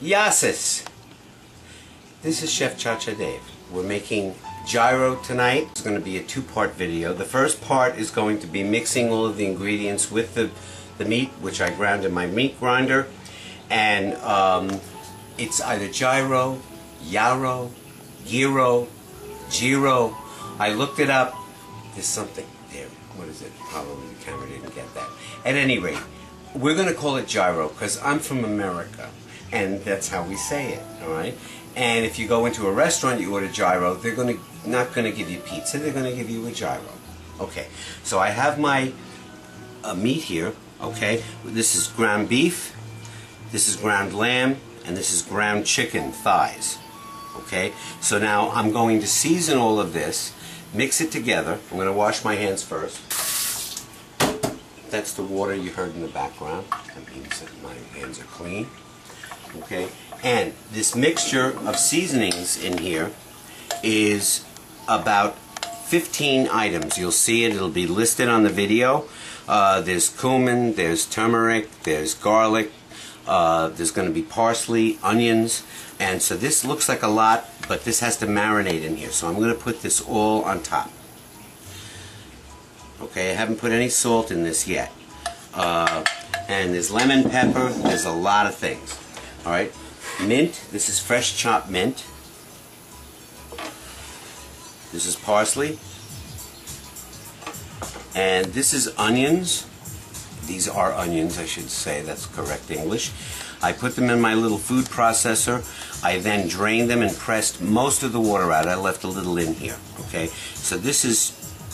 Yasis! This is Chef Cha-Cha Dave. We're making gyro tonight. It's going to be a two-part video. The first part is going to be mixing all of the ingredients with the meat, which I ground in my meat grinder. And it's either gyro, yarrow, gyro, gyro. I looked it up. There's something there. What is it? Probably the camera didn't get that. At any rate, we're going to call it gyro because I'm from America. And that's how we say it, alright? And if you go into a restaurant, you order gyro, they're not going to give you pizza, they're going to give you a gyro. Okay, so I have my meat here, okay? This is ground beef, this is ground lamb, and this is ground chicken thighs. Okay, so now I'm going to season all of this, mix it together. I'm going to wash my hands first. That's the water you heard in the background. That means that my hands are clean. Okay, and this mixture of seasonings in here is about 15 items. You'll see it, it'll be listed on the video. There's cumin, there's turmeric, there's garlic, there's going to be parsley, onions, and so this looks like a lot, but this has to marinate in here, so I'm going to put this all on top. Okay, I haven't put any salt in this yet. And there's lemon pepper, there's a lot of things. Alright, mint, this is fresh chopped mint. This is parsley. And this is onions. These are onions, I should say, that's correct English. I put them in my little food processor. I then drained them and pressed most of the water out. I left a little in here. Okay, so this is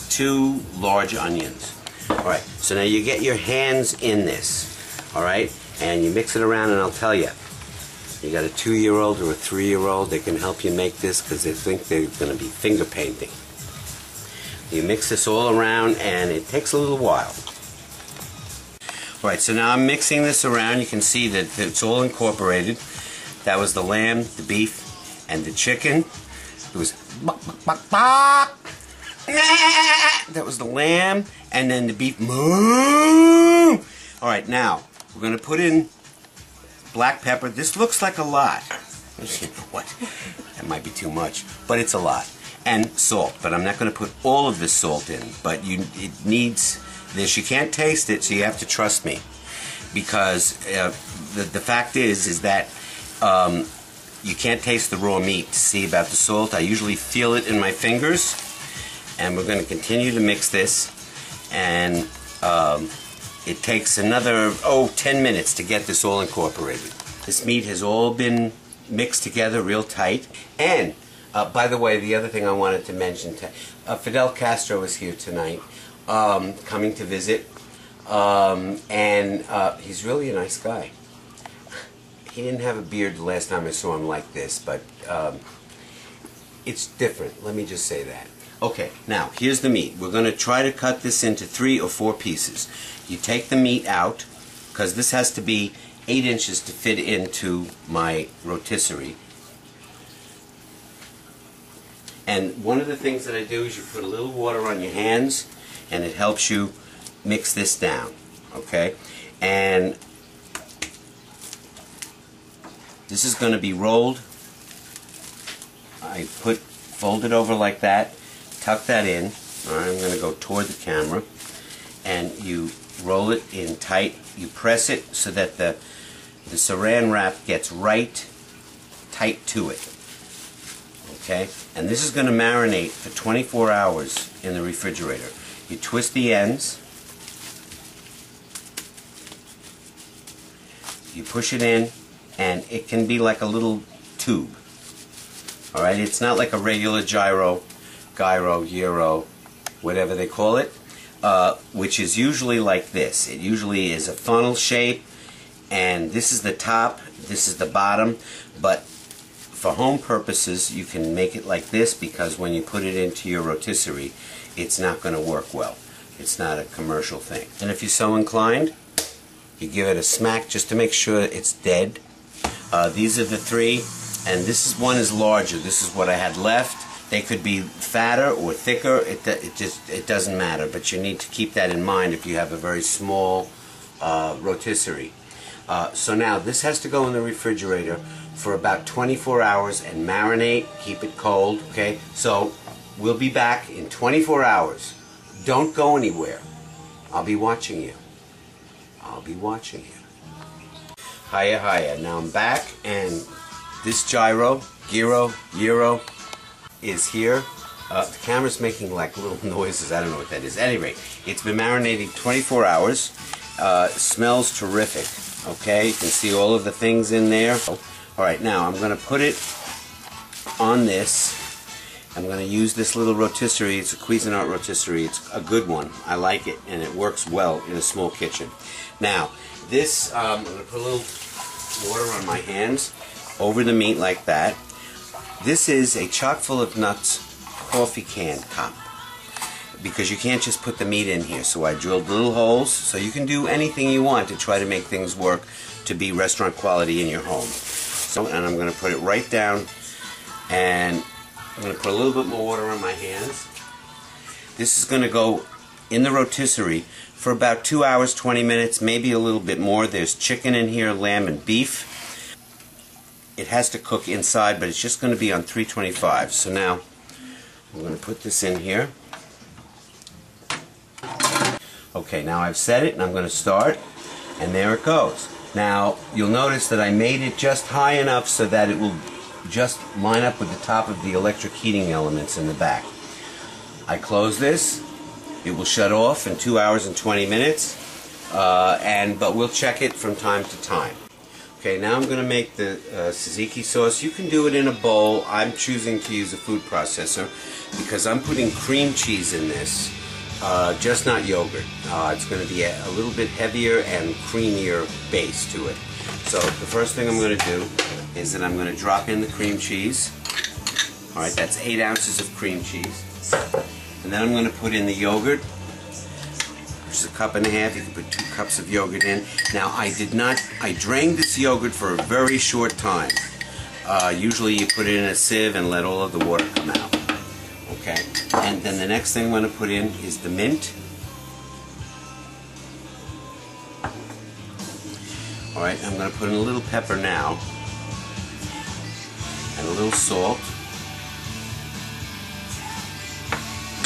2 large onions. Alright, so now you get your hands in this. Alright, and you mix it around, and I'll tell you. You got a 2-year-old or a 3-year-old, they can help you make this because they think they're going to be finger painting. You mix this all around and it takes a little while. Alright, so now I'm mixing this around. You can see that it's all incorporated. That was the lamb, the beef, and the chicken. It was that was the lamb, and then the beef. Alright, now we're going to put in black pepper. This looks like a lot. You know what? That might be too much, but it's a lot. And salt, but I'm not going to put all of this salt in. But it needs this. You can't taste it, so you have to trust me. Because the fact is that you can't taste the raw meat to see about the salt. I usually feel it in my fingers. And we're going to continue to mix this. And it takes another, 10 minutes to get this all incorporated. This meat has all been mixed together real tight. And, by the way, the other thing I wanted to mention, Fidel Castro is here tonight, coming to visit. And he's really a nice guy. He didn't have a beard the last time I saw him like this, but it's different, let me just say that. Okay, now here's the meat. We're going to try to cut this into 3 or 4 pieces. You take the meat out, because this has to be 8 inches to fit into my rotisserie. And one of the things that I do is you put a little water on your hands, and it helps you mix this down. Okay? And this is going to be rolled. I fold it over like that. Tuck that in. Alright, I'm going to go toward the camera. And you roll it in tight. You press it so that the saran wrap gets right tight to it. Okay? And this is going to marinate for 24 hours in the refrigerator. You twist the ends. You push it in, and it can be like a little tube. Alright? It's not like a regular gyro, whatever they call it, which is usually like this. It usually is a funnel shape, and this is the top, this is the bottom, but for home purposes you can make it like this because when you put it into your rotisserie it's not going to work well. It's not a commercial thing. And if you're so inclined, you give it a smack just to make sure it's dead. These are the 3, and one is larger. This is what I had left. They could be fatter or thicker. It doesn't matter, but you need to keep that in mind if you have a very small rotisserie. So now this has to go in the refrigerator for about 24 hours and marinate, keep it cold, okay? So we'll be back in 24 hours. Don't go anywhere. I'll be watching you. I'll be watching you. Hiya, hiya. Now I'm back, and this gyro is here. The camera's making like little noises. I don't know what that is. At any rate, it's been marinating 24 hours. Smells terrific. Okay, you can see all of the things in there. Alright, now I'm going to put it on this. I'm going to use this little rotisserie. It's a Cuisinart rotisserie. It's a good one. I like it, and it works well in a small kitchen. Now, this, I'm going to put a little water on my hands over the meat like that. This is a chock full of nuts coffee can cup, because you can't just put the meat in here. So I drilled little holes, so you can do anything you want to try to make things work to be restaurant quality in your home. So, and I'm going to put it right down, and I'm going to put a little bit more water on my hands. This is going to go in the rotisserie for about 2 hours, 20 minutes, maybe a little bit more. There's chicken in here, lamb and beef. It has to cook inside, but it's just going to be on 325. So now I'm going to put this in here. Okay, now I've set it, and I'm going to start, and there it goes. Now, you'll notice that I made it just high enough so that it will just line up with the top of the electric heating elements in the back. I close this. It will shut off in 2 hours and 20 minutes, but we'll check it from time to time. Okay, now I'm going to make the tzatziki sauce. You can do it in a bowl. I'm choosing to use a food processor because I'm putting cream cheese in this. Just not yogurt. It's going to be a little bit heavier and creamier base to it. So the first thing I'm going to do is that I'm going to drop in the cream cheese. Alright, that's 8 ounces of cream cheese. And then I'm going to put in the yogurt, which is a cup and a half. You can put 2 cups of yogurt in. Now I drained this yogurt for a very short time. Usually you put it in a sieve and let all of the water come out. Okay, and then the next thing I'm going to put in is the mint. Alright, I'm going to put in a little pepper now, and a little salt,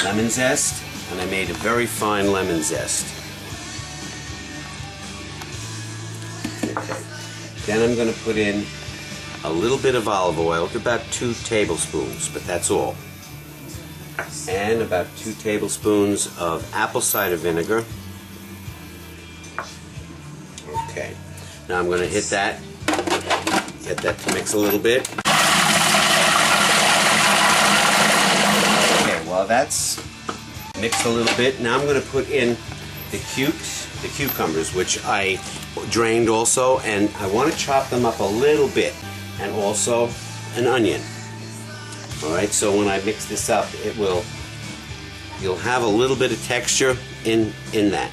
lemon zest, and I made a very fine lemon zest. Okay, then I'm going to put in a little bit of olive oil, about 2 tablespoons, but that's all. And about 2 tablespoons of apple cider vinegar. Okay, now I'm going to hit that, get that to mix a little bit. Okay, while that's mixed a little bit, now I'm going to put in the cucumbers, which I drained also, and I want to chop them up a little bit, and also an onion. Alright, so when I mix this up, you'll have a little bit of texture in that.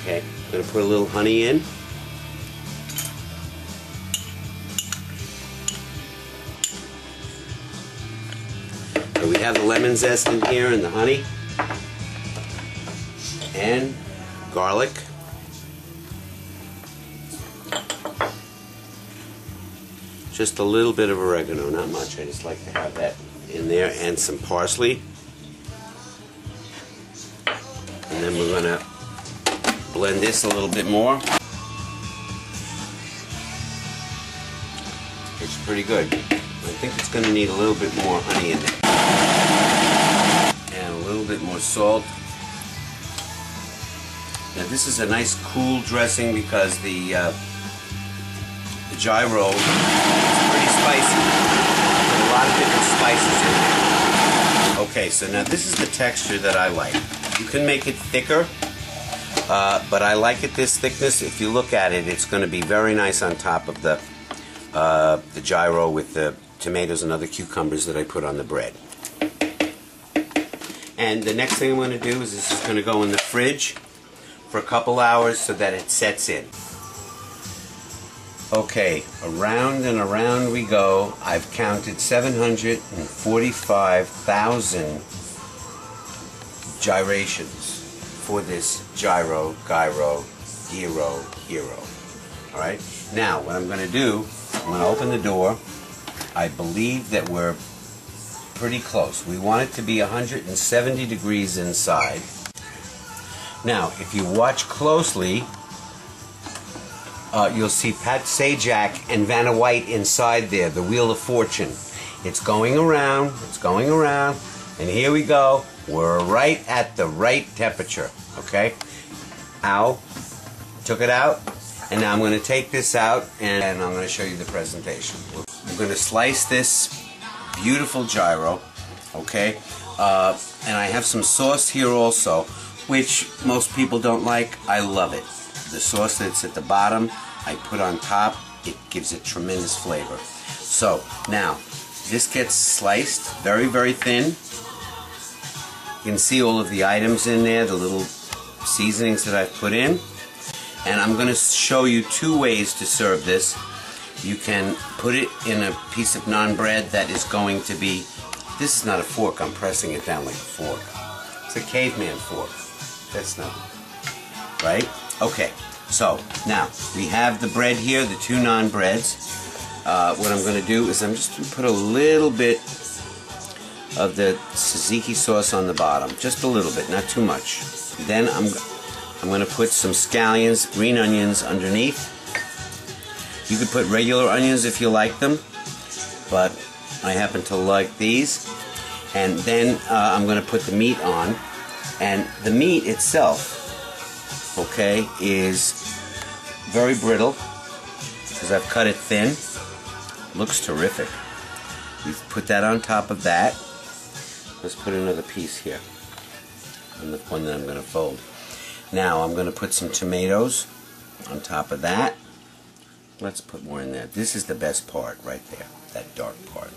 Okay, I'm going to put a little honey in. So we have the lemon zest in here and the honey. And garlic. Just a little bit of oregano, not much. I just like to have that in there, and some parsley. And then we're going to blend this a little bit more. It's pretty good. I think it's going to need a little bit more honey in there. And a little bit more salt. Now this is a nice cool dressing because the gyro is pretty spicy. There's a lot of different spices in there. Okay, so now this is the texture that I like. You can make it thicker, but I like it this thickness. If you look at it, it's going to be very nice on top of the gyro with the tomatoes and other cucumbers that I put on the bread. And the next thing I'm going to do is this is going to go in the fridge for a couple hours so that it sets in. Okay, around and around we go. I've counted 745,000 gyrations for this gyro. Alright, now what I'm going to do, I'm going to open the door. I believe that we're pretty close. We want it to be 170 degrees inside. Now, if you watch closely, you'll see Pat Sajak and Vanna White inside there, the Wheel of Fortune. It's going around, and here we go. We're right at the right temperature, okay? Ow. Took it out, and now I'm going to take this out, and I'm going to show you the presentation. I'm going to slice this beautiful gyro, okay? And I have some sauce here also, which most people don't like. I love it. The sauce that's at the bottom, I put on top. It gives it tremendous flavor. So now this gets sliced very, very thin. You can see all of the items in there, the little seasonings that I've put in. And I'm going to show you two ways to serve this. You can put it in a piece of naan bread that is going to be, this is not a fork, I'm pressing it down like a fork. It's a caveman fork. That's not, right? Okay. So, now, we have the bread here, the two naan breads. What I'm going to do is I'm just going to put a little bit of the tzatziki sauce on the bottom. Just a little bit, not too much. Then I'm going to put some scallions, green onions underneath. You could put regular onions if you like them, but I happen to like these. And then I'm going to put the meat on. And the meat itself, okay, is very brittle because I've cut it thin. Looks terrific. We put that on top of that. Let's put another piece here on the one that I'm going to fold. Now I'm going to put some tomatoes on top of that. Let's put more in there. This is the best part right there, that dark part.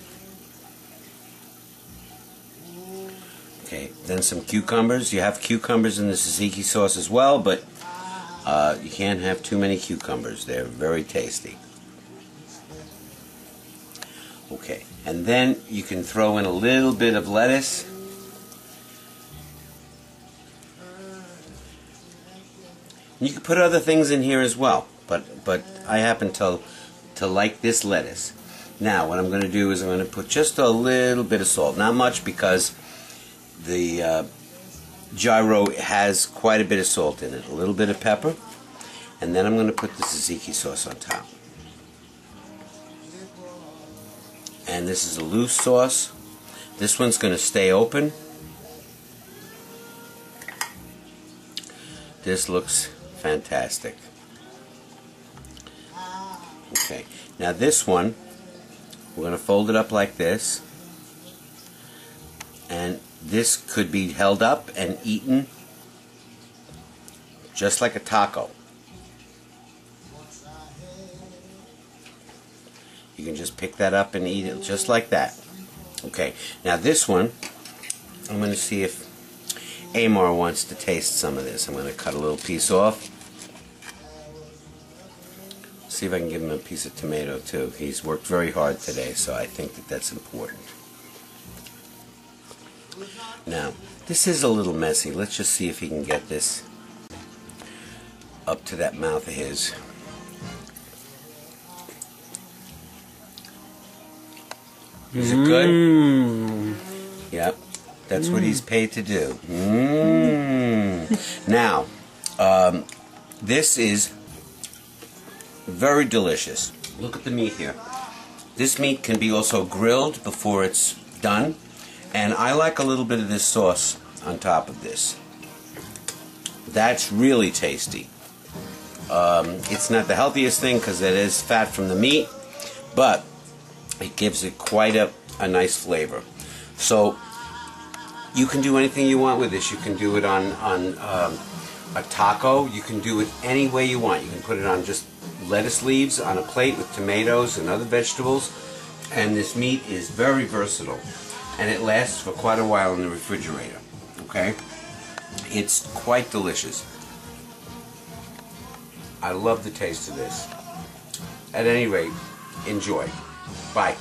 Okay, then some cucumbers. You have cucumbers in the tzatziki sauce as well, but you can't have too many cucumbers. They're very tasty. Okay, and then you can throw in a little bit of lettuce. You can put other things in here as well, but I happen to like this lettuce. Now, what I'm going to do is I'm going to put just a little bit of salt. Not much because the gyro has quite a bit of salt in it. A little bit of pepper. And then I'm going to put the tzatziki sauce on top. And this is a loose sauce. This one's going to stay open. This looks fantastic. Okay, now this one, we're going to fold it up like this. And this could be held up and eaten just like a taco. You can just pick that up and eat it just like that. Okay, now this one, I'm going to see if Amar wants to taste some of this. I'm going to cut a little piece off. See if I can give him a piece of tomato too. He's worked very hard today, so I think that that's important. Now, this is a little messy. Let's just see if he can get this up to that mouth of his. Is it good? Yep. That's what he's paid to do. Now, this is very delicious. Look at the meat here. This meat can be also grilled before it's done. And I like a little bit of this sauce on top of this. That's really tasty. It's not the healthiest thing because it is fat from the meat, but it gives it quite a nice flavor. So you can do anything you want with this. You can do it on a taco. You can do it any way you want. You can put it on just lettuce leaves on a plate with tomatoes and other vegetables. And this meat is very versatile. And it lasts for quite a while in the refrigerator. Okay? It's quite delicious. I love the taste of this. At any rate, enjoy. Bye.